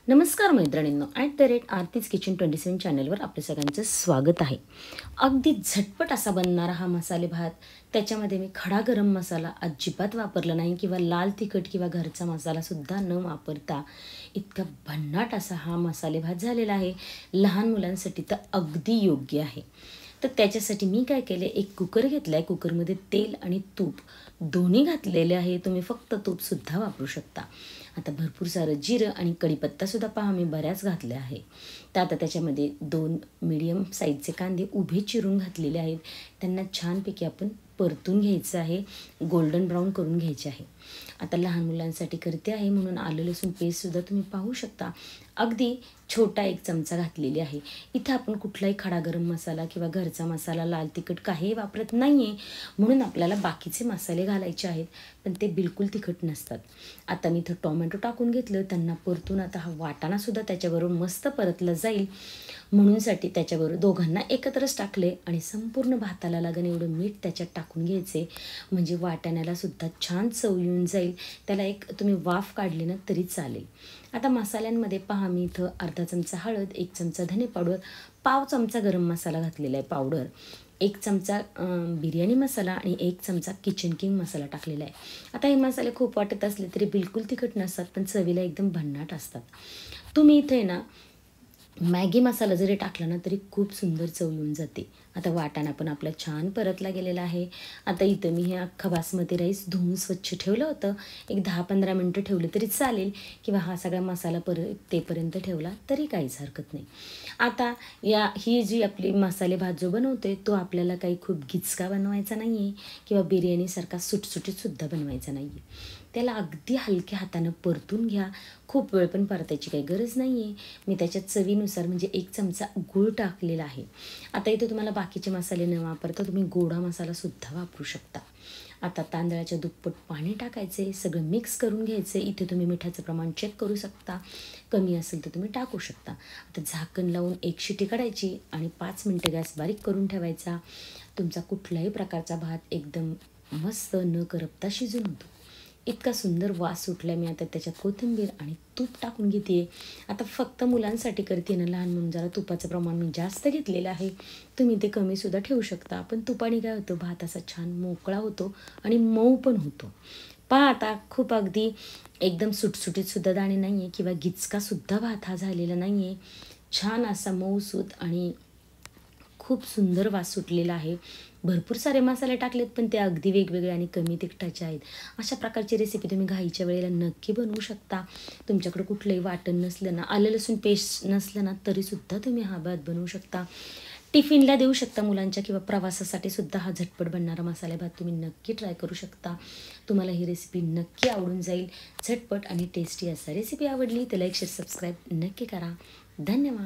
नमस्कार मैत्रिणींनो, @आरतीज किचन 27 चॅनलवर आपल्या सगळ्यांचं स्वागत आहे। अगदी झटपट असा बनणारा हा मसाले भात, त्याच्यामध्ये मी खडा गरम मसाला अजिबात वापरला नाही किंवा लाल तिखट किंवा घरचा मसालासुद्धा न वापरता इतका भन्नाट असा हा मसाले भात झालेला आहे। लहान मुलांसाठी तर अगदी योग्य आहे। तर त्याच्यासाठी मी काय केले, एक कुकर घेतला आहे। कुकरमध्ये तेल आणि तूप दोन्ही घातलेले आहे। तुम्ही फक्त तूपसुद्धा वापरू शकता। आता भरपूर सारं जिरं आणि कढीपत्तासुद्धा पहा मी बऱ्याच घातले आहे। तर आता त्याच्यामध्ये 2 मीडियम साईजचे कांदे उभे चिरून घातलेले आहेत। त्यांना छानपैकी आपण परतून घ्यायचं आहे, गोल्डन ब्राऊन करून घ्यायचे आहे। आता लहान मुलांसाठी करते आहे म्हणून आलं लसूण पेस्टसुद्धा तुम्ही पाहू शकता, अगदी छोटा 1 चमचा घातलेली आहे। इथं आपण कुठलाही खडा गरम मसाला किंवा घरचा मसाला, लाल तिखट काहीही वापरत नाही आहे, म्हणून आपल्याला बाकीचे मसाले घालायचे आहेत, पण ते बिलकुल तिखट नसतात। आता मी इथं टोमॅटो टाकून घेतलं, त्यांना परतून आता हा वाटाणासुद्धा त्याच्याबरोबर मस्त परतला जाईल म्हणूनसाठी त्याच्याबरोबर दोघांना एकत्रच टाकले आणि संपूर्ण भाताला लागेल एवढं मीठ त्याच्यात टाकून घ्यायचे, म्हणजे वाटाण्यालासुद्धा छान चव येऊन जाईल। त्याला एक तुम्ही वाफ काढली ना तरी चालेल। आता मसाल्यांमध्ये पहा मी इथं अर्धा चमचा हळद, 1 चमचा धने पावडर, पाव चमचा गरम मसाला घातलेला आहे पावडर, 1 चमचा बिर्याणी मसाला आणि 1 चमचा किचन किंग मसाला टाकलेला आहे। आता हे मसाले खूप वाटत असले तरी बिलकुल तिखट नसतात, पण चवीला एकदम भन्नाट असतात। तुम्ही इथे ना मॅगी मसाला जरी टाकला ना तरी खूप सुंदर चव येऊन जाते। आता वाटाणा पण आपला छान परतला गेलेला आहे। आता इथं मी हे अख्खा बासमती राईस धुवून स्वच्छ ठेवलं होतं, एक 10-15 मिनटं ठेवलं तरी चालेल किंवा हा सगळा मसाला तेपर्यंत ठेवला तरी काहीच हरकत नाही। आता ही जी आपली मसाले भात जो बनवते तो आपल्याला काही खूप गिचका बनवायचा नाही आहे किंवा बिर्याणीसारखा सुटसुटीतसुद्धा बनवायचा नाही आहे। त्याला अगदी हलक्या हातानं परतून घ्या, खूप वेळ पण परतायची काही गरज नाही आहे। मी त्याच्यात चवीनुसार म्हणजे 1 चमचा गूळ टाकलेला आहे। आता इथे तुम्हाला बाकीचे मसाले न वापरता तुम्ही गोडा मसालासुद्धा वापरू शकता। आता तांदळाच्या दुप्पट पाणी टाकायचे, सगळं मिक्स करून घ्यायचे। इथे तुम्ही मिठाचं प्रमाण चेक करू शकता, कमी असेल तर तुम्ही टाकू शकता। आता झाकण लावून 1 शिटी काढायची आणि 5 मिनटं गॅस बारीक करून ठेवायचा। तुमचा कुठल्याही प्रकारचा भात एकदम मस्त न करपता शिजून होतो। इतका सुंदर वास सुटला, मी आता त्याच्यात कोथिंबीर आणि तूप टाकून घेते। आता फक्त मुलांसाठी करते ना, लहान म्हणून जरा तुपाचं प्रमाण मी जास्त घेतलेलं आहे, तुम्ही ते कमीसुद्धा ठेवू शकता। पण तुपाने काय होतं, भात असा छान मोकळा होतो आणि मऊ पण होतो। पहा आता खूप अगदी एकदम सुटसुटीतसुद्धा दाणे नाही आहे किंवा गिचकासुद्धा भात हा झालेला नाही आहे, छान असा मऊसूत आणि खूप सुंदर वास सुटलेला आहे। भरपूर सारे मसाले टाकलेत पण ते अगदी वेगवेगळे आणि कमी तिखटाचे आहेत। अशा प्रकारची रेसिपी तुम्ही घाईच्या वेळेला नक्की बनवू शकता। तुमच्याकडे कुठलंही वाटण नसलं ना, आलं लसूण पेस्ट नसलं ना तरीसुद्धा तुम्ही हा भात बनवू शकता। टिफिनला देऊ शकता मुलांच्या किंवा प्रवासासाठी सुद्धा हा झटपट बनणारा मसाले भात तुम्ही नक्की ट्राय करू शकता। तुम्हाला ही रेसिपी नक्की आवडून जाईल। झटपट आणि टेस्टी असा रेसिपी आवडली तर लाईक, शेअर, सबस्क्राईब नक्की करा। धन्यवाद।